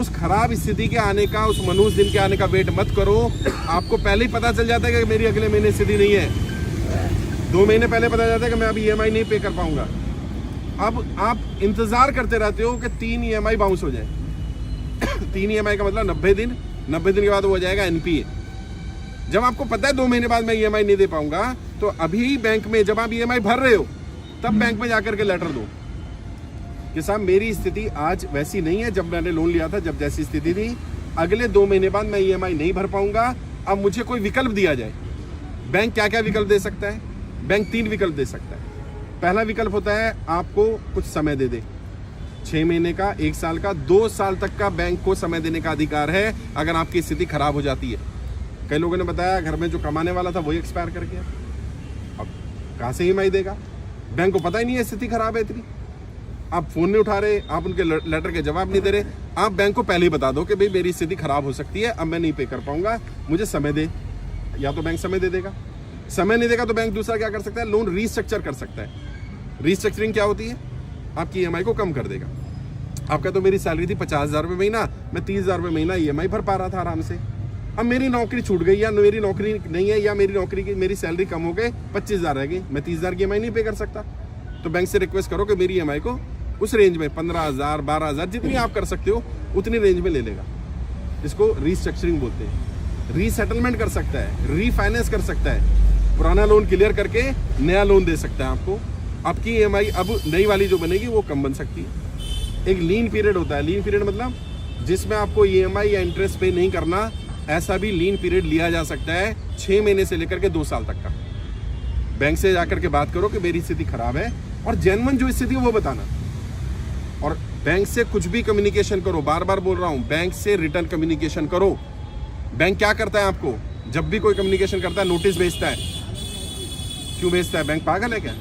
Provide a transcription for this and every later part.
उस खराब स्थिति के आने का, उस मनुष्य दिन के आने का वेट मत करो। आपको पहले ही पता चल जाता है कि मेरी अगले महीने स्थिति नहीं है। 2 महीने पहले पता चलता है कि मैं अब EMI नहीं पे कर पाऊंगा। अब आप इंतजार करते रहते हो कि 3 EMI बाउंस हो जाए। 3 EMI का मतलब 90 दिन, 90 दिन के बाद वो हो जाएगा NPA। जब आपको पता है 2 महीने बाद मैं EMI नहीं दे पाऊंगा, तो अभी बैंक में जब आप EMI भर रहे हो तब बैंक में जाकर के लेटर दो कि साहब मेरी स्थिति आज वैसी नहीं है जब मैंने लोन लिया था, जब जैसी स्थिति थी, अगले 2 महीने बाद मैं EMI नहीं भर पाऊंगा। अब मुझे कोई विकल्प दिया जाए। बैंक क्या क्या विकल्प दे सकता है? बैंक 3 विकल्प दे सकता है। पहला विकल्प होता है आपको कुछ समय दे दे, 6 महीने का, 1 साल का, 2 साल तक का बैंक को समय देने का अधिकार है अगर आपकी स्थिति खराब हो जाती है। कई लोगों ने बताया घर में जो कमाने वाला था वही एक्सपायर कर गया, अब कहाँ से EMI देगा? बैंक को पता ही नहीं है स्थिति खराब है इतनी। आप फोन नहीं उठा रहे, आप उनके लेटर के जवाब नहीं दे रहे। आप बैंक को पहले ही बता दो कि भाई मेरी स्थिति खराब हो सकती है, अब मैं नहीं पे कर पाऊंगा, मुझे समय दे। या तो बैंक समय दे देगा, समय नहीं देगा तो बैंक दूसरा क्या कर सकता है? लोन रीस्ट्रक्चर कर सकता है। रीस्ट्रक्चरिंग क्या होती है? आपकी EMI को कम कर देगा। आपका तो मेरी सैलरी थी 50,000 रुपये महीना, मैं 30,000 रुपये महीना EMI भर पा रहा था आराम से। अब मेरी नौकरी छूट गई, या मेरी नौकरी नहीं है, या मेरी नौकरी की मेरी सैलरी कम हो गई, 25,000 रह गई, मैं 30,000 की EMI नहीं पे कर सकता। तो बैंक से रिक्वेस्ट करो कि मेरी EMI को उस रेंज में 15,000, 12,000, जितनी आप कर सकते हो उतनी रेंज में ले लेगा। इसको रीस्ट्रक्चरिंग बोलते हैं। रीसेटलमेंट कर सकता है, रीफाइनेंस कर सकता है, पुराना लोन क्लियर करके नया लोन दे सकता है आपको। आपकी EMI अब नई वाली जो बनेगी वो कम बन सकती है। एक लीन पीरियड होता है। लीन पीरियड मतलब जिसमें आपको EMI या इंटरेस्ट पे नहीं करना, ऐसा भी लीन पीरियड लिया जा सकता है 6 महीने से लेकर के 2 साल तक का। बैंक से जाकर के बात करो कि मेरी स्थिति खराब है, और जेन्युइन जो स्थिति है वो बताना। और बैंक से कुछ भी कम्युनिकेशन करो, बार बार बोल रहा हूं, बैंक से रिटर्न कम्युनिकेशन करो। बैंक क्या करता है आपको? जब भी कोई कम्युनिकेशन करता है नोटिस भेजता है। क्यों भेजता है? बैंक पागल है क्या?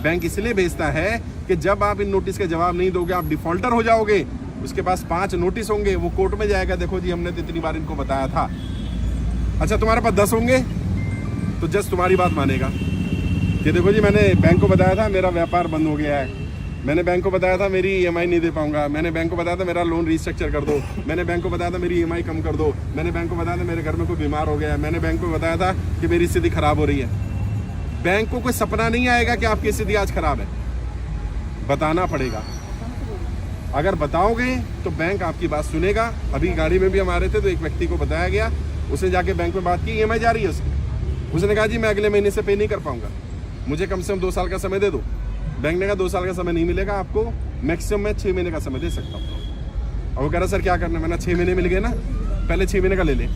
बैंक इसलिए भेजता है कि जब आप इन नोटिस के जवाब नहीं दोगे आप डिफॉल्टर हो जाओगे। उसके पास 5 नोटिस होंगे, वो कोर्ट में जाएगा, देखो जी हमने तो इतनी बार इनको बताया था। अच्छा तुम्हारे पास 10 होंगे तो जज तुम्हारी बात मानेगा कि देखो जी मैंने बैंक को बताया था मेरा व्यापार बंद हो गया है, मैंने बैंक को बताया था मेरी EMI नहीं दे पाऊंगा, मैंने बैंक को बताया था मेरा लोन रीस्ट्रक्चर कर दो, मैंने बैंक को बताया था मेरी EMI कम कर दो, मैंने बैंक को बताया था मेरे घर में कोई बीमार हो गया है, मैंने बैंक को बताया था कि मेरी स्थिति खराब हो रही है। बैंक को कोई सपना नहीं आएगा कि आपकी स्थिति आज खराब है, बताना पड़ेगा। अगर बताओगे तो बैंक आपकी बात सुनेगा। अभी गाड़ी में भी हम आ रहे थे तो एक व्यक्ति को बताया गया, उसने जाके बैंक में बात की, EMI जा रही है उसकी। उसने कहा जी मैं अगले महीने से पे नहीं कर पाऊंगा, मुझे कम से कम 2 साल का समय दे दो। बैंक ने कहा 2 साल का समय नहीं मिलेगा आपको, मैक्सिमम मैं 6 महीने का समय दे सकता हूँ। और वो कह रहा सर क्या करना है? मैंने 6 महीने मिल गए ना, पहले 6 महीने का ले ले।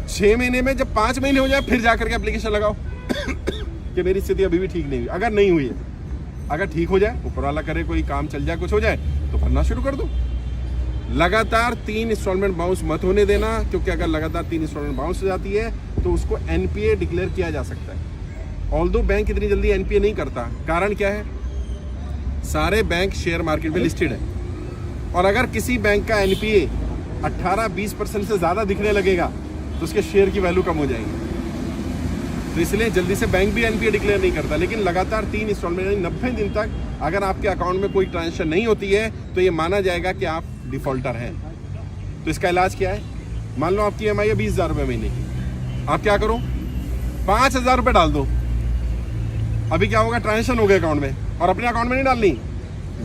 6 महीने में जब 5 महीने हो जाए फिर जाकर के एप्लीकेशन लगाओ कि मेरी स्थिति अभी भी ठीक नहीं हुई। अगर नहीं हुई है, अगर ठीक हो जाए, ऊपर वाला करे, कोई काम चल जाए, कुछ हो जाए तो भरना शुरू कर दो। लगातार 3 इंस्टॉलमेंट बाउंस मत होने देना, क्योंकि अगर लगातार 3 इंस्टॉलमेंट बाउंस हो जाती है तो उसको NPA डिक्लेयर किया जा सकता है। ऑल्दो बैंक इतनी जल्दी NPA नहीं करता। कारण क्या है? सारे बैंक शेयर मार्केट में लिस्टेड है, और अगर किसी बैंक का NPA 18-20% से ज़्यादा दिखने लगेगा तो उसके शेयर की वैल्यू कम हो जाएगी। तो इसलिए जल्दी से बैंक भी NPA डिक्लेयर नहीं करता। लेकिन लगातार 3 इंस्टॉलमेंट यानी 90 दिन तक अगर आपके अकाउंट में कोई ट्रांजेक्शन नहीं होती है तो ये माना जाएगा कि आप डिफॉल्टर हैं। तो इसका इलाज क्या है? मान लो आपकी EMI है 20,000 रुपये महीने की, आप क्या करो 5,000 रुपये डाल दो। अभी क्या होगा? ट्रांजेक्शन हो गए अकाउंट में, और अपने अकाउंट में नहीं डालनी,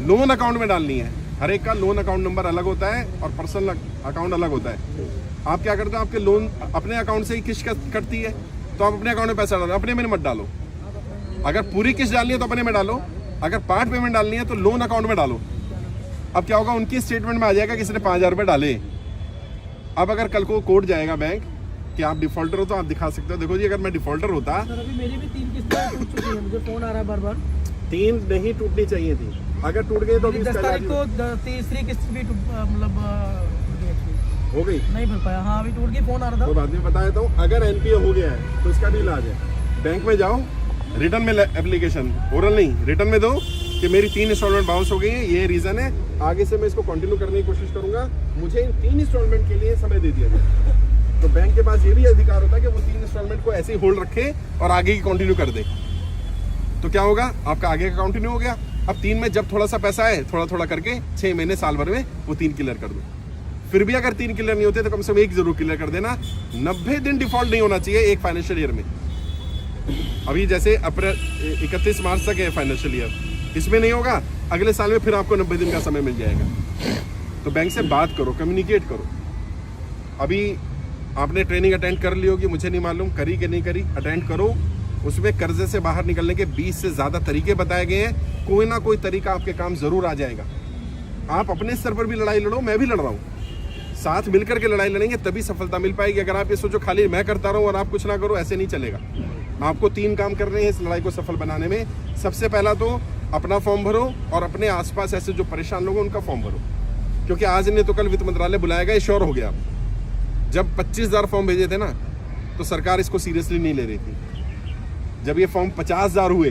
लोन अकाउंट में डालनी है। हर एक का लोन अकाउंट नंबर अलग होता है और पर्सनल अकाउंट अलग होता है। आप क्या करते हो? आपके लोन अपने अकाउंट से ही किस्त कटती है, तो आप अपने अकाउंट में पैसा डालो, अपने में मत डालो। अगर पूरी किस्त डालनी है तो अपने में डालो, अगर पार्ट पेमेंट डालनी है तो लोन अकाउंट में डालो। अब क्या होगा? उनकी स्टेटमेंट में आ जाएगा किसी ने 5,000 रुपये डाले। अब अगर कल को कोर्ट जाएगा बैंक कि आप डिफॉल्टर हो तो आप दिखा सकते हो, देखो जी अगर मैं डिफॉल्टर होता। सर अभी मेरी भी 3 किस्तें टूट चुकी हैं, मुझे फोन आ रहा है बार बार। 3 नहीं टूटनी चाहिए थी, अगर टूट गई तो 10 तारीख को तीसरी किस्त भी मतलब हो गई, नहीं भर पाया। हाँ अभी टूट गई, फोन आ रहा था। तो बाद में बता देता हूँ। अगर NPA हो गया है तो इसका भी इलाज है। बैंक में जाओ, रिटर्न में एप्लीकेशन, ओरल नहीं रिटर्न में दो कि मेरी 3 इंस्टॉलमेंट बाउंस हो गई है, ये रीजन है, आगे से मैं इसको कंटिन्यू करने की कोशिश करूंगा, मुझे इन 3 इंस्टॉलमेंट के लिए समय दे दिया जाए। तो बैंक के पास ये भी अधिकार होता है कि वो 3 इंस्टॉलमेंट को ऐसे ही होल्ड रखे और आगे की कंटिन्यू कर दे। तो क्या होगा? आपका आगे का कंटिन्यू हो गया। अब 3 में जब थोड़ा सा पैसा है, थोड़ा थोड़ा करके 6 महीने साल भर में वो 3 क्लियर कर दो। फिर भी अगर 3 क्लियर नहीं होते तो कम से कम 1 जरूर क्लियर कर देना। 90 दिन डिफॉल्ट नहीं होना चाहिए एक फाइनेंशियल ईयर में। अभी जैसे अप्रैल 31 मार्च तक है फाइनेंशियल ईयर, इसमें नहीं होगा, अगले साल में फिर आपको 90 दिन का समय मिल जाएगा। तो बैंक से बात करो, कम्युनिकेट करो। अभी आपने ट्रेनिंग अटेंड कर ली होगी, मुझे नहीं मालूम करी कि नहीं करी, अटेंड करो। उसमें कर्जे से बाहर निकलने के 20 से ज़्यादा तरीके बताए गए हैं। कोई ना कोई तरीका आपके काम ज़रूर आ जाएगा। आप अपने स्तर पर भी लड़ाई लड़ो, मैं भी लड़ रहा हूँ, साथ मिलकर के लड़ाई लड़ेंगे तभी सफलता मिल पाएगी। अगर आप ये सोचो खाली मैं करता रहूँ और आप कुछ ना करो, ऐसे नहीं चलेगा। आपको 3 काम करने हैं इस लड़ाई को सफल बनाने में। सबसे पहला तो अपना फॉर्म भरो और अपने आसपास ऐसे जो परेशान लोग हैं उनका फॉर्म भरो, क्योंकि आज नहीं तो कल वित्त मंत्रालय बुलाएगा, ये श्योर हो गया। जब 25,000 फॉर्म भेजे थे ना तो सरकार इसको सीरियसली नहीं ले रही थी। जब ये फॉर्म 50,000 हुए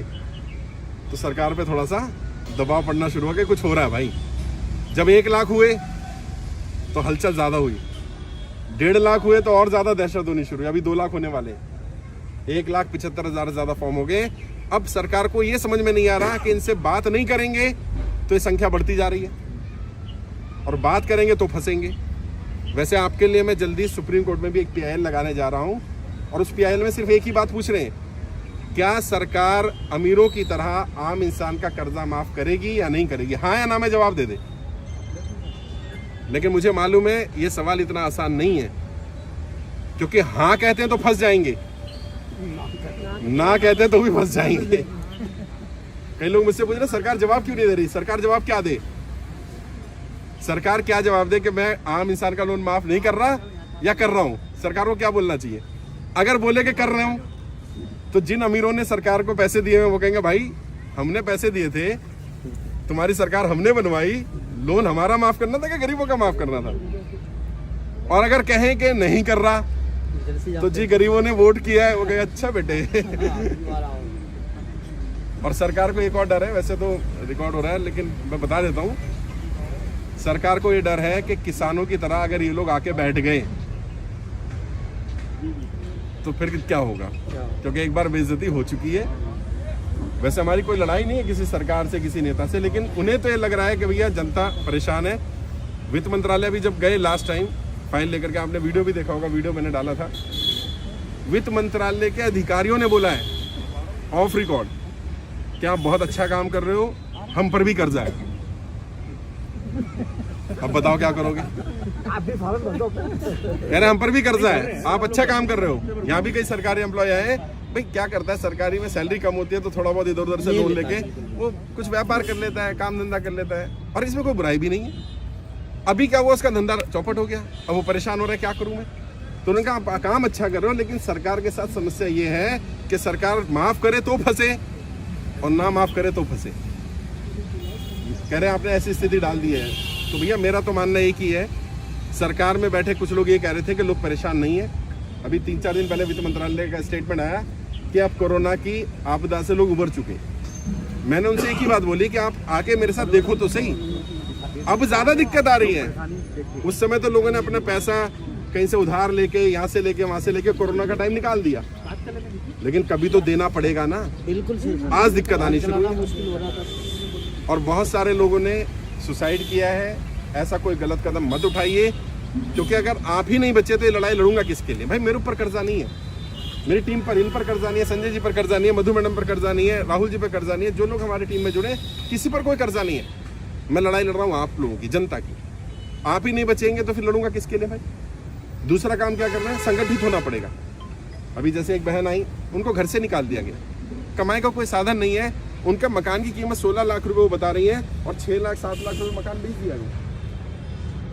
तो सरकार पे थोड़ा सा दबाव पड़ना शुरू हो गया, कुछ हो रहा है भाई। जब 1 लाख हुए तो हलचल ज़्यादा हुई, 1.5 लाख हुए तो और ज़्यादा दहशत होनी शुरू हुई। अभी 2 लाख होने वाले, 1,75,000 ज़्यादा फॉर्म हो गए। अब सरकार को ये समझ में नहीं आ रहा कि इनसे बात नहीं करेंगे तो ये संख्या बढ़ती जा रही है, और बात करेंगे तो फंसेंगे। वैसे आपके लिए मैं जल्दी सुप्रीम कोर्ट में भी एक PIL लगाने जा रहा हूँ, और उस PIL में सिर्फ एक ही बात पूछ रहे हैं, क्या सरकार अमीरों की तरह आम इंसान का कर्जा माफ करेगी या नहीं करेगी? हाँ या ना में जवाब दे दे। लेकिन मुझे मालूम है ये सवाल इतना आसान नहीं है, क्योंकि हाँ कहते हैं तो फंस जाएंगे, ना कहते हैं तो भी फंस जाएंगे। कई लोग मुझसे पूछ रहे सरकार जवाब क्यों नहीं दे रही? सरकार जवाब क्या दे? सरकार क्या जवाब दे कि मैं आम इंसान का लोन माफ नहीं कर रहा या कर रहा हूं? सरकार को क्या बोलना चाहिए? अगर बोले कि कर रहे हूं तो जिन अमीरों ने सरकार को पैसे दिए हैं वो कहेंगे भाई हमने पैसे दिए थे, तुम्हारी सरकार हमने बनवाई, लोन हमारा माफ करना था कि गरीबों का माफ करना था? और अगर कहें कि नहीं कर रहा तो जी गरीबों ने वोट किया है, वो कहे अच्छा बेटे। और सरकार को एक और डर है, वैसे तो रिकॉर्ड हो रहा है लेकिन मैं बता देता हूँ, सरकार को ये डर है कि किसानों की तरह अगर ये लोग आके बैठ गए तो फिर क्या होगा, क्योंकि एक बार बेइज्जती हो चुकी है। वैसे हमारी कोई लड़ाई नहीं है किसी सरकार से, किसी नेता से, लेकिन उन्हें तो ये लग रहा है कि भैया जनता परेशान है। वित्त मंत्रालय भी जब गए लास्ट टाइम फाइल लेकर के, आपने वीडियो भी देखा होगा, वीडियो मैंने डाला था, वित्त मंत्रालय के अधिकारियों ने बोला है ऑफ रिकॉर्ड कि आप बहुत अच्छा काम कर रहे हो, हम पर भी कर्जा है। अब बताओ क्या करोगे? कह रहे हम पर भी कर्जा है, आप अच्छा काम कर रहे हो। यहाँ भी कई सरकारी एम्प्लॉय आए, भाई क्या करता है, सरकारी में सैलरी कम होती है तो थोड़ा बहुत इधर उधर से लोन लेके वो कुछ व्यापार कर लेता है, काम धंधा कर लेता है, और इसमें कोई बुराई भी नहीं है। अभी क्या हुआ, उसका धंधा चौपट हो गया, अब वो परेशान हो रहा है, क्या करूँ मैं? तो उन्होंने कहा आप काम अच्छा कर रहे हो, लेकिन सरकार के साथ समस्या ये है कि सरकार माफ करे तो फंसे और ना माफ करे तो फंसे। कह रहे हैं आपने ऐसी स्थिति डाल दी है। तो भैया मेरा तो मानना एक ही है, सरकार में बैठे कुछ लोग ये कह रहे थे कि लोग परेशान नहीं है। अभी 3-4 दिन पहले वित्त मंत्रालय का स्टेटमेंट आया कि अब कोरोना की आपदा से लोग उभर चुके। मैंने उनसे एक ही बात बोली कि आप आके मेरे साथ देखो तो सही, अब ज़्यादा दिक्कत आ रही है। उस समय तो लोगों ने अपना पैसा कहीं से उधार लेके, यहाँ से लेके, वहाँ से लेके कोरोना का टाइम निकाल दिया, लेकिन कभी तो देना पड़ेगा ना। बिल्कुल आज दिक्कत आनी शुरू हुई और बहुत सारे लोगों ने सुसाइड किया है। ऐसा कोई गलत कदम मत उठाइए, क्योंकि अगर आप ही नहीं बचे तो ये लड़ाई लड़ूंगा किसके लिए? भाई मेरे ऊपर कर्जा नहीं है, मेरी टीम पर, इन पर कर्जा नहीं है, संजय जी पर कर्जा नहीं है, मधु मैडम पर कर्जा नहीं है, राहुल जी पर कर्जा नहीं है, जो लोग हमारी टीम में जुड़े किसी पर कोई कर्जा नहीं है। मैं लड़ाई लड़ रहा हूँ आप लोगों की, जनता की। आप ही नहीं बचेंगे तो फिर लड़ूंगा किसके लिए भाई? दूसरा काम क्या करना है, संगठित होना पड़ेगा। अभी जैसे एक बहन आई, उनको घर से निकाल दिया गया, कमाई का कोई साधन नहीं है, उनका मकान की कीमत 16 लाख रुपए वो बता रही है और 6 लाख 7 लाख रुपए मकान बेच दिया गया।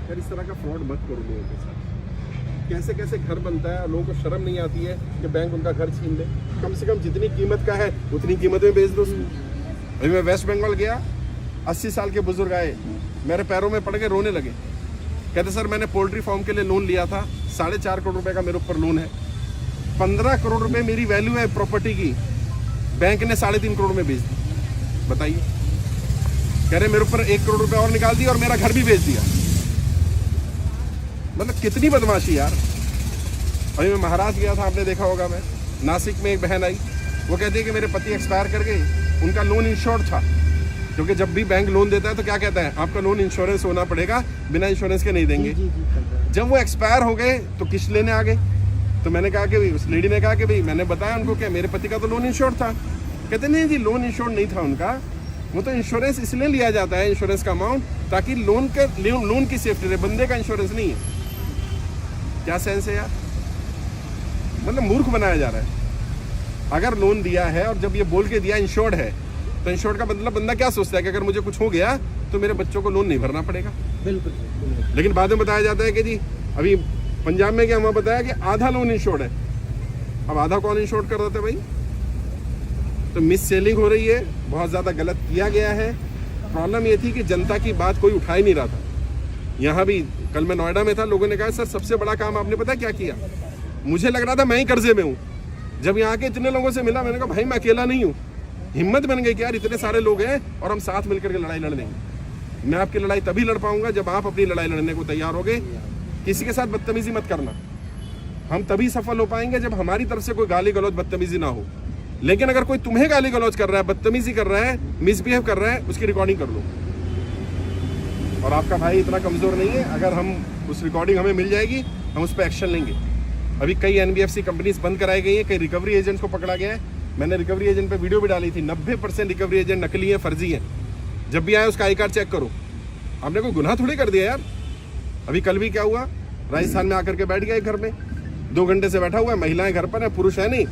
यार इस तरह का फ्रॉड मत करो लोगों के साथ। कैसे कैसे घर बनता है, लोगों को शर्म नहीं आती है कि बैंक उनका घर छीन ले। कम से कम जितनी कीमत का है उतनी कीमत में बेच दो। अभी मैं वेस्ट बंगाल गया, 80 साल के बुजुर्ग आए, मेरे पैरों में पड़ के रोने लगे। कहते सर मैंने पोल्ट्री फार्म के लिए लोन लिया था, 4.5 करोड़ रुपए का मेरे ऊपर लोन है, 15 करोड़ रुपए मेरी वैल्यू है प्रॉपर्टी की, बैंक ने 3.5 करोड़ में बेच दी। बताइए, कह रहे मेरे ऊपर 1 करोड़ रुपए और निकाल दिया और मेरा घर भी बेच दिया। मतलब कितनी बदमाशी यार। अभी मैं महाराष्ट्र गया था, आपने देखा होगा, मैं नासिक में एक बहन आई, वो कहती है कि मेरे पति एक्सपायर कर गए, उनका लोन इंश्योर्ड था, क्योंकि जब भी बैंक लोन देता है तो क्या कहता है, आपका लोन इंश्योरेंस होना पड़ेगा, बिना इंश्योरेंस के नहीं देंगे। जब वो एक्सपायर हो गए तो किस्त लेने आ गए। तो मैंने कहा कि उस लेडी ने कहा कि भाई, मैंने बताया उनको कि मेरे पति का तो लोन इंश्योर्ड था। कहते नहीं जी, लोन इंश्योर्ड नहीं था उनका, वो तो इंश्योरेंस इसलिए लिया जाता है, इंश्योरेंस का अमाउंट, ताकि लोन की सेफ्टी रहे, बंदे का इंश्योरेंस नहीं है। क्या सेंस है यार, मतलब मूर्ख बनाया जा रहा है। अगर लोन दिया है और जब ये बोल के दिया इंश्योर्ड है, तो इंश्योर्ड का मतलब बंदा क्या सोचता है कि अगर मुझे कुछ हो गया तो मेरे बच्चों को लोन नहीं भरना पड़ेगा। बिल्कुल। लेकिन बाद में बताया जाता है कि जी अभी पंजाब में क्या हमें बताया कि आधा लोन इंश्योर्ड है। अब आधा कौन इंश्योर्ड कर रहे थे भाई? तो मिस सेलिंग हो रही है, बहुत ज़्यादा गलत किया गया है। प्रॉब्लम ये थी कि जनता की बात कोई उठा ही नहीं रहा था। यहाँ भी कल मैं नोएडा में था, लोगों ने कहा सर सबसे बड़ा काम आपने पता क्या किया? मुझे लग रहा था मैं ही कर्जे में हूँ। जब यहाँ के इतने लोगों से मिला, मैंने कहा भाई मैं अकेला नहीं हूँ। हिम्मत बन गई कि यार इतने सारे लोग हैं और हम साथ मिलकर के लड़ाई लड़ लेंगे। मैं आपकी लड़ाई तभी लड़ पाऊंगा जब आप अपनी लड़ाई लड़ने को तैयार होगे। किसी के साथ बदतमीजी मत करना। हम तभी सफल हो पाएंगे जब हमारी तरफ से कोई गाली गलौज बदतमीजी ना हो। लेकिन अगर कोई तुम्हें गाली गलौज कर रहा है, बदतमीजी कर रहा है, मिसबिहेव कर रहा है, उसकी रिकॉर्डिंग कर लो। और आपका भाई इतना कमजोर नहीं है, अगर हम उस रिकॉर्डिंग हमें मिल जाएगी, हम उस पर एक्शन लेंगे। अभी कई NBFC कंपनीज बंद कराई गई हैं, कई रिकवरी एजेंट्स को पकड़ा गया है। मैंने रिकवरी एजेंट पे वीडियो भी डाली थी। 90% रिकवरी एजेंट नकली हैं, फर्जी हैं। जब भी आए उसका आई कार्ड चेक करो। आपने कोई गुनाह थोड़ी कर दिया यार। अभी कल भी क्या हुआ, राजस्थान में आकर के बैठ गया एक घर में, 2 घंटे से बैठा हुआ है, महिलाएं घर पर है, पुरुष है नहीं,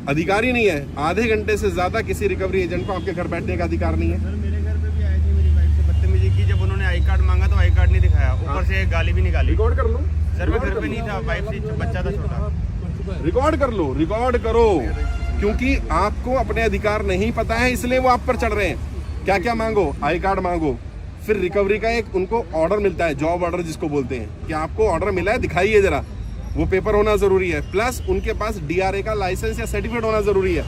अधिकारी नहीं है। आधे घंटे से ज्यादा किसी रिकवरी एजेंट को आपके घर बैठने का अधिकार नहीं है। सर मेरे घर पे भी आई थी मेरी वाइफ से बदतमीजी की। जब उन्होंने आई कार्ड मांगा तो आई कार्ड नहीं दिखाया, ऊपर से गाली भी निकाली। रिकॉर्ड कर लो। सर मैं घर पे नहीं था, वाइफ से बच्चा था छोटा। रिकॉर्ड कर लो, रिकॉर्ड करो, क्योंकि आपको अपने अधिकार नहीं पता है, इसलिए वो आप पर चढ़ रहे हैं। क्या क्या मांगो? आई कार्ड मांगो, फिर रिकवरी का एक उनको ऑर्डर मिलता है, जॉब ऑर्डर जिसको बोलते हैं, कि आपको ऑर्डर मिला है, दिखाइए जरा। वो पेपर होना जरूरी है, प्लस उनके पास DRA का लाइसेंस या सर्टिफिकेट होना जरूरी है।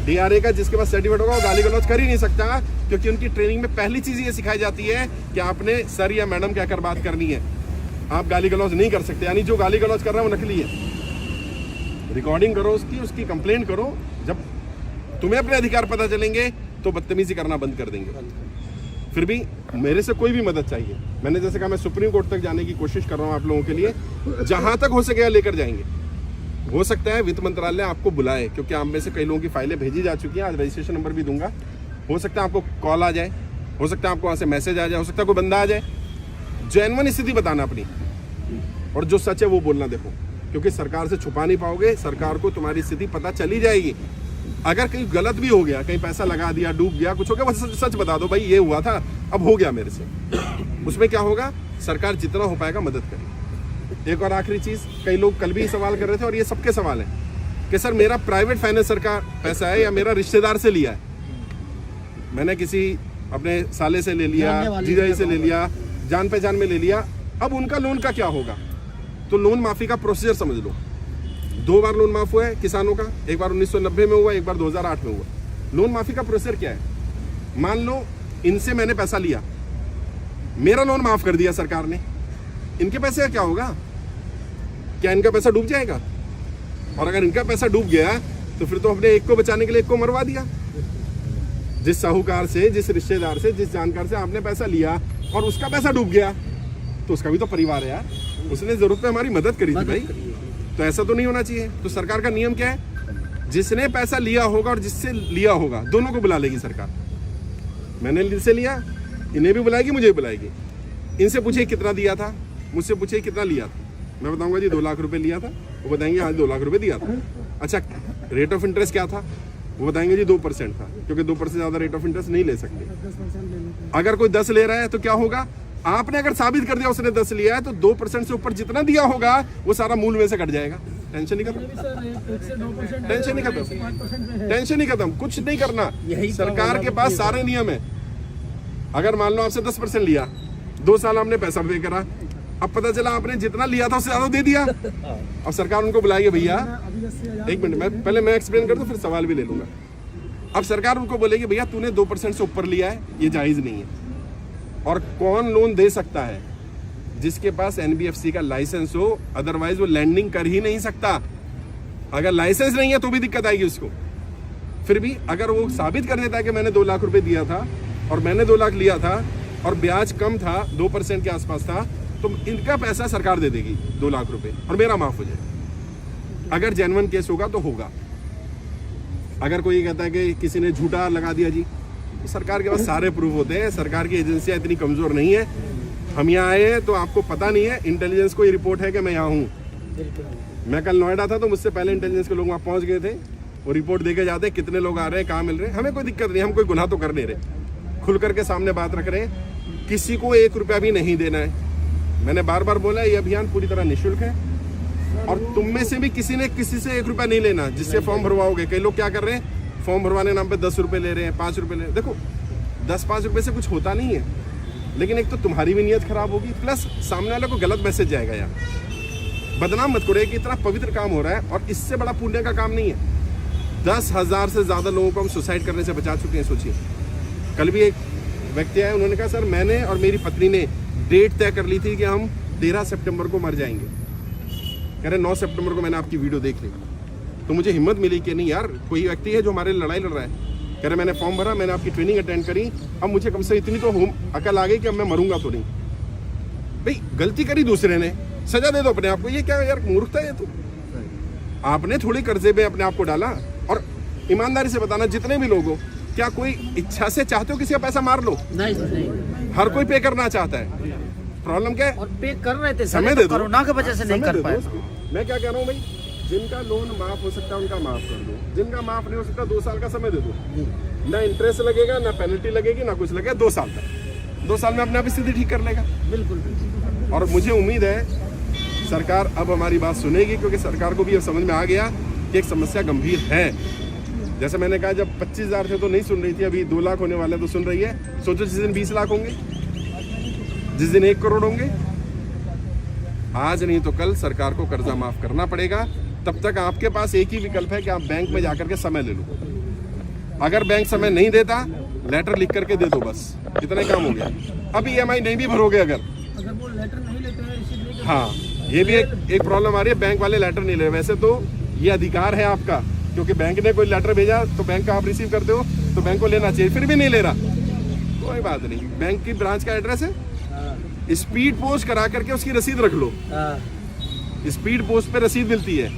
DRA का जिसके पास सर्टिफिकेट होगा वो गाली गलौज कर ही नहीं सकता, क्योंकि उनकी ट्रेनिंग में पहली चीज ये सिखाई जाती है कि आपने सर या मैडम कहकर बात करनी है। आप गाली गलौज नहीं कर सकते, यानी जो गाली गलौज कर रहा है वो नकली है। रिकॉर्डिंग करो उसकी कंप्लेंट करो। जब तुम्हें अपने अधिकार पता चलेंगे तो बदतमीजी करना बंद कर देंगे। फिर भी मेरे से कोई भी मदद चाहिए, मैंने जैसे कहा मैं सुप्रीम कोर्ट तक जाने की कोशिश कर रहा हूँ आप लोगों के लिए, जहां तक हो सके लेकर जाएंगे। हो सकता है वित्त मंत्रालय आपको बुलाए, क्योंकि आप में से कई लोगों की फाइलें भेजी जा चुकी हैं। आज रजिस्ट्रेशन नंबर भी दूंगा। हो सकता है आपको कॉल आ जाए, हो सकता है आपको वहाँ से मैसेज आ जाए, हो सकता है कोई बंदा आ जाए। जेन्युइन स्थिति बताना अपनी, और जो सच है वो बोलना। देखो, क्योंकि सरकार से छुपा नहीं पाओगे, सरकार को तुम्हारी स्थिति पता चली जाएगी। अगर कहीं गलत भी हो गया, कहीं पैसा लगा दिया, डूब गया, कुछ हो गया, बस सच बता दो भाई ये हुआ था, अब हो गया मेरे से। उसमें क्या होगा, सरकार जितना हो पाएगा मदद करेगी। एक और आखिरी चीज, कई लोग कल भी सवाल कर रहे थे और ये सबके सवाल है कि सर मेरा प्राइवेट फाइनेंसर का पैसा है या मेरा रिश्तेदार से लिया है। मैंने किसी अपने साले से ले लिया, जीजाजी से ले लिया, जान पहचान में ले लिया, अब उनका लोन का क्या होगा? तो लोन माफी का प्रोसीजर समझ लो। 2 बार लोन माफ हुआ है किसानों का, एक बार 1990 में हुआ, एक बार 2008 में हुआ। लोन माफी का प्रोसीजर क्या है? मान लो इनसे मैंने पैसा लिया, मेरा लोन माफ कर दिया सरकार ने, इनके पैसे का क्या होगा? क्या इनका पैसा डूब जाएगा? और अगर इनका पैसा डूब गया तो फिर तो अपने एक को बचाने के लिए एक को मरवा दिया। जिस साहूकार से, जिस रिश्तेदार से, जिस जानकार से आपने पैसा लिया और उसका पैसा डूब गया, तो उसका भी तो परिवार है यार, उसने जरूरत पे हमारी मदद करी थी भाई। तो ऐसा तो नहीं होना चाहिए। तो सरकार का नियम क्या है? जिसने पैसा लिया होगा और जिससे लिया होगा, दोनों को बुला लेगी सरकार। मैंने इनसे लिया, इन्हें भी बुलाएगी, मुझे भी बुलाएगी। इनसे पूछे कितना दिया था, मुझसे पूछे कितना लिया था, मैं बताऊंगा जी 2 लाख रुपए लिया था, वो बताएंगे हाँ 2 लाख रुपए दिया था। अच्छा, रेट ऑफ इंटरेस्ट क्या था, वो बताएंगे जी 2% था, क्योंकि 2% से ज्यादा रेट ऑफ इंटरेस्ट नहीं ले सकते। अगर कोई 10 ले रहा है तो क्या होगा? आपने अगर साबित कर दिया उसने 10 लिया है, तो 2% से ऊपर जितना दिया होगा वो सारा मूल में से कट जाएगा। टेंशन नहीं खत्म, टेंशन नहीं खत्म, टेंशन नहीं खत्म, कुछ नहीं करना। सरकार के पास सारे नियम है। अगर मान लो आपसे 10% लिया, 2 साल हमने पैसा पे करा, अब पता चला आपने जितना लिया था उससे ज्यादा दे दिया, अब सरकार उनको बुलाएगी, भैया 1 मिनट, मैं एक्सप्लेन कर दूं, फिर सवाल भी ले लूंगा। अब सरकार उनको बोलेगी भैया तूने 2% से ऊपर लिया है, ये जायज नहीं है। और कौन लोन दे सकता है? जिसके पास NBFC का लाइसेंस हो, अदरवाइज वो लैंडिंग कर ही नहीं सकता। अगर लाइसेंस नहीं है तो भी दिक्कत आएगी उसको। फिर भी अगर वो साबित कर देता है कि मैंने 2 लाख रुपए दिया था, और मैंने 2 लाख लिया था और ब्याज कम था, 2% के आसपास था, तो इनका पैसा सरकार दे देगी 2 लाख रुपए और मेरा माफ हो जाए। अगर जेन्युइन केस होगा तो होगा। अगर कोई कहता है कि किसी ने झूठा लगा दिया जी, तो सरकार के पास सारे प्रूफ होते हैं। सरकार की एजेंसियां इतनी कमजोर नहीं है। हम यहाँ आए हैं तो आपको पता नहीं है, इंटेलिजेंस को ये रिपोर्ट है कि मैं यहाँ हूँ। मैं कल नोएडा था तो मुझसे पहले इंटेलिजेंस के लोग वहाँ पहुँच गए थे, वो रिपोर्ट देके जाते कितने लोग आ रहे हैं, कहाँ मिल रहे हैं। हमें कोई दिक्कत नहीं, हम कोई गुनाह तो कर नहीं रहे, खुल करके सामने बात रख रहे हैं। किसी को 1 रुपया भी नहीं देना है। मैंने बार बार बोला ये अभियान पूरी तरह निःशुल्क है और तुम में से भी किसी ने किसी से 1 रुपया नहीं लेना जिससे फॉर्म भरवाओगे। कई लोग क्या कर रहे हैं, फॉर्म भरवाने नाम पे 10 रुपए ले रहे हैं, 5 रुपए ले रहे हैं। देखो 10-5 रुपए से कुछ होता नहीं है, लेकिन एक तो तुम्हारी भी नीयत खराब होगी, प्लस सामने वाले को गलत मैसेज जाएगा। यार बदनाम मत करो कि इतना पवित्र काम हो रहा है और इससे बड़ा पुण्य का काम नहीं है। 10,000 से ज्यादा लोगों को हम सुसाइड करने से बचा चुके हैं। सोचिए, कल भी एक व्यक्ति आए, उन्होंने कहा सर मैंने और मेरी पत्नी ने डेट तय कर ली थी कि हम 13 सितंबर को मर जाएंगे। कह रहे 9 सितंबर को मैंने आपकी वीडियो देख ली तो मुझे हिम्मत मिली कि नहीं यार, कोई व्यक्ति है जो हमारे लिए लड़ाई लड़ रहा है। कह रहे मैंने फॉर्म भरा, मैंने आपकी ट्रेनिंग अटेंड करी, अब मुझे कम से इतनी तो अकल आ गई कि अब मैं मरूंगा तो नहीं। भाई गलती करी दूसरे ने, सजा दे दो अपने आप को। ये क्या यार मूर्खता है। तो आपने थोड़ी कर्जे में अपने आप को डाला। और ईमानदारी से बताना, जितने भी लोग हो, क्या कोई इच्छा से चाहते हो किसी का पैसा मार लो? नहीं। हर कोई पे करना चाहता है। प्रॉब्लम क्या है? और पे कर रहे थे, समय दे दो। कोरोना की वजह से नहीं कर पाए। मैं क्या कह रहा हूँ भाई, जिनका लोन माफ हो सकता है उनका माफ कर दो, जिनका माफ नहीं हो सकता 2 साल का समय दे दो। ना इंटरेस्ट लगेगा, ना पेनल्टी लगेगी, ना कुछ लगेगा। 2 साल तक, 2 साल में अपने आप स्थिति ठीक कर लेगा। बिल्कुल। और मुझे उम्मीद है सरकार अब हमारी बात सुनेगी, क्योंकि सरकार को भी अब समझ में आ गया कि एक समस्या गंभीर है। जैसे मैंने कहा, जब 25,000 थे तो नहीं सुन रही थी, अभी 2 लाख होने वाले तो सुन रही है। सोचो जिस दिन 20 लाख होंगे, जिस दिन 1 करोड़ होंगे, आज नहीं तो कल सरकार को कर्जा माफ करना पड़ेगा। तब तक आपके पास एक ही विकल्प है कि आप बैंक में जाकर के समय ले लो। अगर बैंक समय नहीं देता, लेटर लिख करके दे दो, बस इतना ही काम हो गया। अब EMI नहीं भी भरोगे अगर वो लेटर नहीं लेते हैं, रिसीव नहीं करते। हाँ, ये भी एक प्रॉब्लम आ रही है, बैंक वाले लेटर नहीं ले रहे। वैसे तो ये अधिकार है आपका, क्योंकि बैंक ने कोई लेटर भेजा तो बैंक का आप रिसीव करते हो, तो बैंक को लेना चाहिए, फिर भी नहीं ले रहा। कोई बात नहीं, बैंक की ब्रांच का एड्रेस है, स्पीड पोस्ट करा करके उसकी रसीद रख लो। स्पीड पोस्ट पे रसीद मिलती है।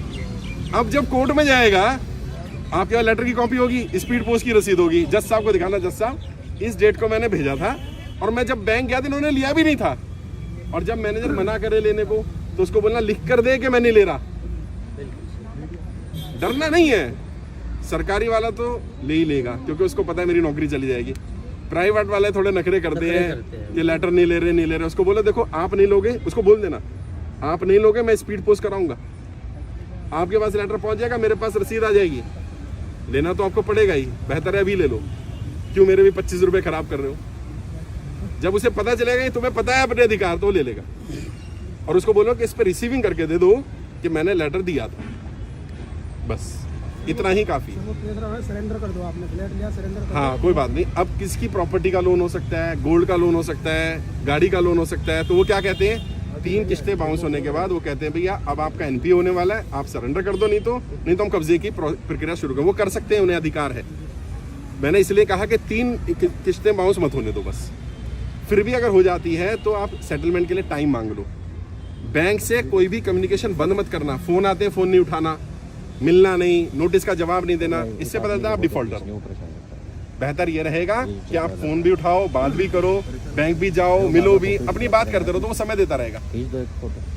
अब जब कोर्ट में जाएगा, आपके पास लेटर की कॉपी होगी, स्पीड पोस्ट की रसीद होगी, जज साहब को दिखाना, जज साहब इस डेट को मैंने भेजा था और मैं जब बैंक गया था इन्होंने लिया भी नहीं था। और जब मैनेजर मना करे लेने को तो उसको बोलना लिख कर दे कि मैं नहीं ले रहा। डरना नहीं है, सरकारी वाला तो ले ही लेगा, क्योंकि उसको पता है मेरी नौकरी चली जाएगी। प्राइवेट वाले थोड़े नखरे करते हैं कि लेटर नहीं ले रहे। उसको बोलो देखो आप नहीं लोगे, उसको बोल देना आप नहीं लोगे, मैं स्पीड पोस्ट कराऊंगा, आपके पास लेटर पहुंच जाएगा, मेरे पास रसीद आ जाएगी। लेना तो आपको पड़ेगा ही, बेहतर है अभी ले लो, क्यों मेरे भी 25 रुपए खराब कर रहे हो। जब उसे पता चलेगा, तुम्हें पता है अपने अधिकार, तो ले लेगा। और उसको बोलो कि इस पर रिसीविंग करके दे दो कि मैंने लेटर दिया था, बस इतना ही काफी। सरेंडर कर दो, आपने फ्लैट लिया, सरेंडर कर दो। हाँ कोई बात नहीं। अब किसकी प्रॉपर्टी का लोन हो सकता है, गोल्ड का लोन हो सकता है, गाड़ी का लोन हो सकता है, तो वो क्या कहते हैं, 3 किस्तें बाउंस होने के बाद वो कहते हैं भैया अब आपका NPA होने वाला है, आप सरेंडर कर दो, नहीं तो हम कब्जे की प्रक्रिया शुरू करें। वो कर सकते हैं, उन्हें अधिकार है। मैंने इसलिए कहा कि 3 किस्तें बाउंस मत होने दो बस। फिर भी अगर हो जाती है तो आप सेटलमेंट के लिए टाइम मांग लो। बैंक से कोई भी कम्युनिकेशन बंद मत करना। फोन आते हैं, फोन नहीं उठाना, मिलना नहीं, नोटिस का जवाब नहीं देना, इससे पता चलता है आप डिफॉल्टर। बेहतर ये रहेगा कि आप फोन भी उठाओ, बात भी करो, बैंक भी जाओ, मिलो भी, अपनी बात करते रहो, तो वो समय देता रहेगा।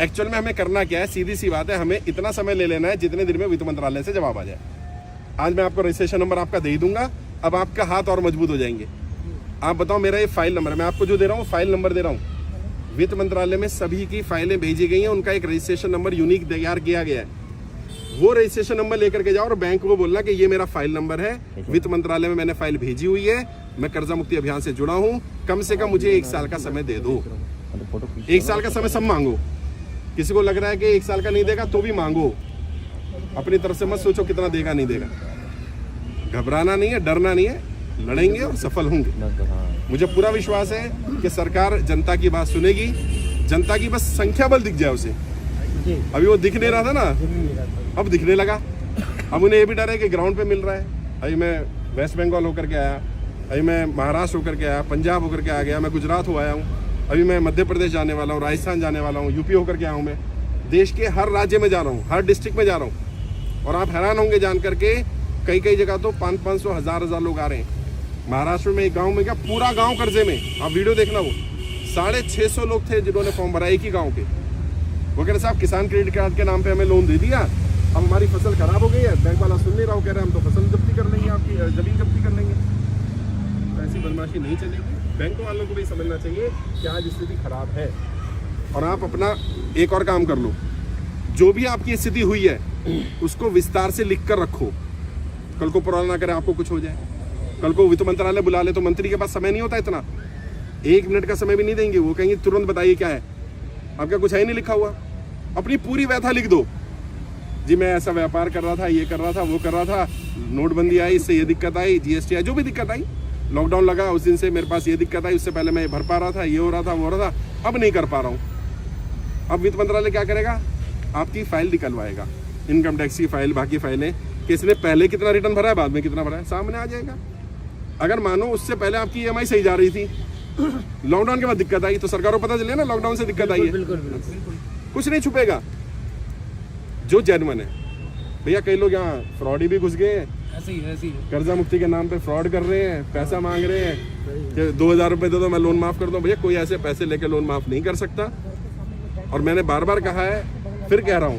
एक्चुअल में हमें करना क्या है, सीधी सी बात है, हमें इतना समय ले लेना है जितने दिन में वित्त मंत्रालय से जवाब आ जाए। आज मैं आपको रजिस्ट्रेशन नंबर आपका दे ही दूंगा, अब आपका हाथ और मजबूत हो जाएंगे। आप बताओ मेरा ये फाइल नंबर, मैं आपको जो दे रहा हूँ फाइल नंबर दे रहा हूँ। वित्त मंत्रालय में सभी की फाइलें भेजी गई हैं, उनका एक रजिस्ट्रेशन नंबर यूनिक तैयार किया गया है। वो रजिस्ट्रेशन नंबर लेकर के जाओ और बैंक को बोलना कि ये मेरा फाइल नंबर है, वित्त मंत्रालय में मैंने फाइल भेजी हुई है, मैं कर्जा मुक्ति अभियान से जुड़ा हूँ, कम से कम मुझे 1 साल का समय दे दो। 1 साल का समय सब मांगो। किसी को लग रहा है कि 1 साल का नहीं देगा तो भी मांगो, अपनी तरफ से मत सोचो कितना देगा नहीं देगा। घबराना नहीं है, डरना नहीं है, लड़ेंगे और सफल होंगे। मुझे पूरा विश्वास है कि सरकार जनता की बात सुनेगी। जनता की बस संख्या बल दिख जाए उसे। अभी वो दिख नहीं रहा था ना, अब दिखने लगा। अब उन्हें ये भी डर है कि ग्राउंड पे मिल रहा है। अभी मैं वेस्ट बंगाल होकर के आया, अभी मैं महाराष्ट्र होकर के आया, पंजाब होकर के आ गया, मैं गुजरात हो आया हूँ, अभी मैं मध्य प्रदेश जाने वाला हूँ, राजस्थान जाने वाला हूँ, यूपी होकर के आया हूँ, मैं देश के हर राज्य में जा रहा हूँ, हर डिस्ट्रिक्ट में जा रहा हूँ। और आप हैरान होंगे जान करके कई कई जगह तो 500-500 हज़ार लोग आ रहे हैं। महाराष्ट्र में एक गांव में क्या पूरा गांव कर्जे में, आप वीडियो देखना, वो 650 लोग थे जिन्होंने फॉर्म भरा एक ही गांव के। वो कह रहे साहब किसान क्रेडिट कार्ड के नाम पे हमें लोन दे दिया, अब हमारी फसल खराब हो गई है, बैंक वाला सुन नहीं रहा, वो कह रहे हम तो फसल जब्ती कर लेंगे, आपकी जमीन जब्ती कर लेंगे। तो ऐसी बदमाशी नहीं चलेगी। बैंक वालों को भी समझना चाहिए कि आज स्थिति खराब है और आप अपना एक और काम कर लो, जो भी आपकी स्थिति हुई है उसको विस्तार से लिख कर रखो, कल को पुराना ना करे आपको कुछ हो जाए। कल को वित्त मंत्रालय बुला ले तो मंत्री के पास समय नहीं होता इतना, 1 मिनट का समय भी नहीं देंगे, वो कहेंगे तुरंत बताइए क्या है, आपका कुछ है ही नहीं लिखा हुआ। अपनी पूरी व्यथा लिख दो, जी मैं ऐसा व्यापार कर रहा था, ये कर रहा था, वो कर रहा था, नोटबंदी आई इससे ये दिक्कत आई, जीएसटी आई, जो भी दिक्कत आई, लॉकडाउन लगा उस दिन से मेरे पास ये दिक्कत आई, उससे पहले मैं भर पा रहा था, ये हो रहा था, वो हो रहा था, अब नहीं कर पा रहा हूँ। अब वित्त मंत्रालय क्या करेगा, आपकी फाइल निकलवाएगा, इनकम टैक्स की फाइल, बाकी फाइलें, कि इसने पहले कितना रिटर्न भरा है, बाद में कितना भरा है, सामने आ जाएगा। अगर मानो उससे पहले आपकी EMI सही जा रही थी, लॉकडाउन के बाद दिक्कत आई, तो सरकार को पता चले ना लॉकडाउन से दिक्कत आई है, कुछ नहीं छुपेगा। जो जेन्युइन है भैया, कई लोग यहाँ फ्रॉडी भी घुस गए हैं, ऐसे ही कर्जा मुक्ति के नाम पे फ्रॉड कर रहे हैं, पैसा मांग रहे हैं कि 2000 रुपये दे दो मैं लोन माफ कर दूं। भैया कोई ऐसे पैसे लेके लोन माफ नहीं कर सकता। और मैंने बार बार कहा है, फिर कह रहा हूँ,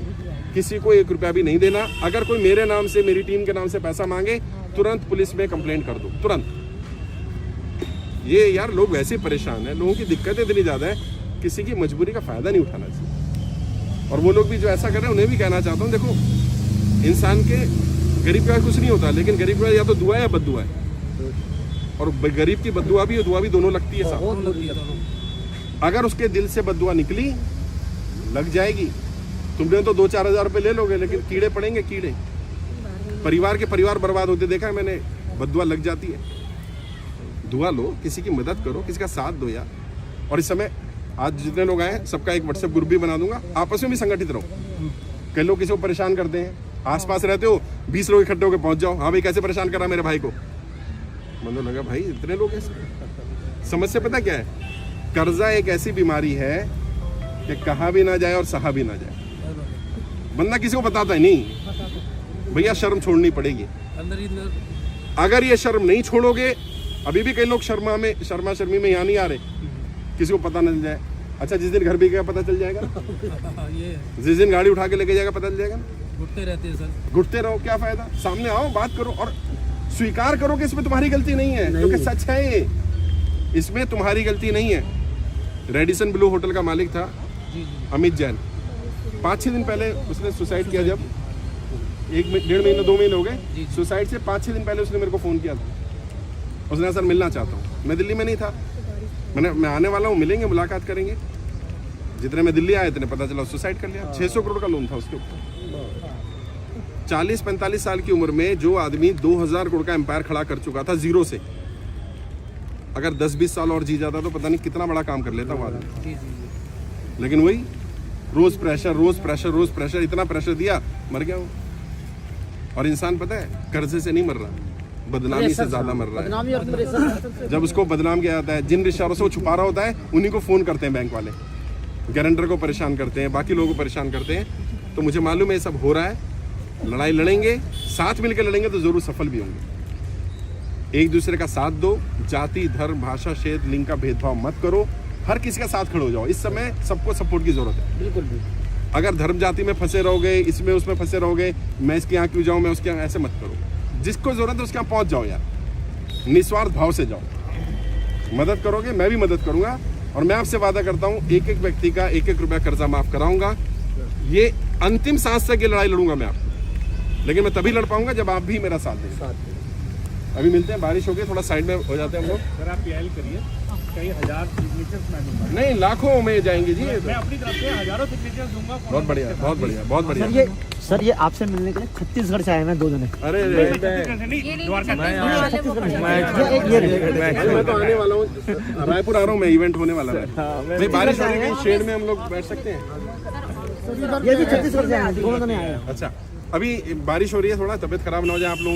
किसी को 1 रुपया भी नहीं देना। अगर कोई मेरे नाम से, मेरी टीम के नाम से पैसा मांगे, तुरंत पुलिस में कंप्लेंट कर दो, तुरंत। ये यार लोग वैसे परेशान हैं, लोगों की दिक्कतें इतनी ज़्यादा है, किसी की मजबूरी का फ़ायदा नहीं उठाना चाहिए। और वो लोग भी जो ऐसा कर रहे हैं उन्हें भी कहना चाहता हूँ, देखो इंसान के गरीब का कुछ नहीं होता, लेकिन गरीब का या तो दुआ है या बद्दुआ है। और गरीब की बद्दुआ भी और दुआ भी दोनों लगती है साहब। अगर उसके दिल से बद्दुआ निकली, लग जाएगी। तुमने तो 2-4 हज़ार रुपये ले लोगे, लेकिन कीड़े पड़ेंगे, कीड़े। परिवार बर्बाद होते देखा है मैंने, बद्दुआ लग जाती है। दुआ लो, किसी की मदद करो, किसी का साथ दो यार। और इस समय आज जितने लोग आए, सबका एक व्हाट्सएप ग्रुप भी बना दूंगा, आपस में भी संगठित रहो। कई लोग किसी को परेशान करते हैं, आसपास रहते हो, 20 लोग इकट्ठे होकर पहुंच जाओ, हाँ भाई कैसे परेशान करा मेरे भाई को। मतलब लगा भाई इतने लोग ऐसे। समस्या पता क्या है, कर्जा एक ऐसी बीमारी है कि कहा भी ना जाए और सहा भी ना जाए। बंदा किसी को बताता ही नहीं। भैया शर्म छोड़नी पड़ेगी। अगर ये शर्म नहीं छोड़ोगे, अभी भी कई लोग शर्मा शर्मी में यहाँ नहीं आ रहे, किसी को पता न चल जाए। अच्छा जिस दिन घर भी गया पता चल जाएगा ना, जिस दिन गाड़ी उठा के लेके जाएगा पता चल जाएगा ना। घुटते रहते हैं सर, घुटते रहो, क्या फायदा। सामने आओ, बात करो और स्वीकार करो कि इसमें तुम्हारी गलती नहीं है, क्योंकि सच है ये, इसमें तुम्हारी गलती नहीं है। रेडिसन ब्लू होटल का मालिक था अमित जैन, 5-6 दिन पहले उसने सुसाइड किया। जब 1-1.5 महीने 2 महीने हो गए सुसाइड से, 5-6 दिन पहले उसने मेरे को फ़ोन किया था। उसने सर मिलना चाहता हूँ। मैं दिल्ली में नहीं था, मैं आने वाला हूँ, मिलेंगे, मुलाकात करेंगे। जितने मैं दिल्ली आया इतने पता चला सुसाइड कर लिया। 600 करोड़ का लोन था उसके ऊपर। 40-45 साल की उम्र में जो आदमी 2000 करोड़ का एम्पायर खड़ा कर चुका था जीरो से, अगर 10-20 साल और जी जाता तो पता नहीं कितना बड़ा काम कर लेता वो आदमी। लेकिन वही रोज प्रेशर, इतना प्रेशर दिया, मर गया वो। और इंसान पता है कर्जे से नहीं मर रहा, बदनामी से ज्यादा मर रहा है। जब उसको बदनाम किया जाता है, जिन रिश्तेदारों से वो छुपा रहा होता है, उन्हीं को फोन करते हैं बैंक वाले, गारंटर को परेशान करते हैं, बाकी लोगों को परेशान करते हैं। तो मुझे मालूम है ये सब हो रहा है। लड़ाई लड़ेंगे, साथ मिलकर लड़ेंगे तो जरूर सफल भी होंगे। एक दूसरे का साथ दो, जाति धर्म भाषा क्षेत्र लिंग का भेदभाव मत करो, हर किसी का साथ खड़े हो जाओ। इस समय सबको सपोर्ट की जरूरत है। बिल्कुल। अगर धर्म जाति में फंसे रहोगे, इसमें उसमें फंसे रहोगे, मैं इसके यहाँ क्यों जाऊँ, मैं उसके यहाँ, ऐसे मत करो। जिसको जरूरत है उसके यहाँ पहुँच जाओ यार, निस्वार्थ भाव से जाओ। मदद करोगे, मैं भी मदद करूंगा। और मैं आपसे वादा करता हूँ, एक एक व्यक्ति का 1-1 रुपया कर्जा माफ कराऊंगा। ये अंतिम सांस तक ये लड़ाई लड़ूंगा मैं आपको, लेकिन मैं तभी लड़ पाऊंगा जब आप भी मेरा साथ देंगे। अभी मिलते हैं, बारिश हो गई, थोड़ा साइड में हो जाते हैं हम लोग। सर आप पीएल करिए, कई हजार सिग्नेचर्स मैं दूंगा। नहीं, लाखों में जाएंगे जी। मैं अपनी तरफ से हजारों सिग्नेचर्स दूंगा। बहुत बढ़िया, बहुत बढ़िया, बहुत बढ़िया। सर ये आपसे मिलने के लिए छत्तीसगढ़ से आए हैं 2 जने। अरे मैं तो आने वाला हूँ, रायपुर आ रहा हूँ मैं, इवेंट होने वाला है भाई। बारिश हो रही है, शेड में हम लोग बैठ सकते हैं। ये भी छत्तीसगढ़ से आए हैं, 2 जने आए हैं। अच्छा, अभी बारिश हो रही है, थोड़ा तबीयत खराब ना हो जाए आप लोग।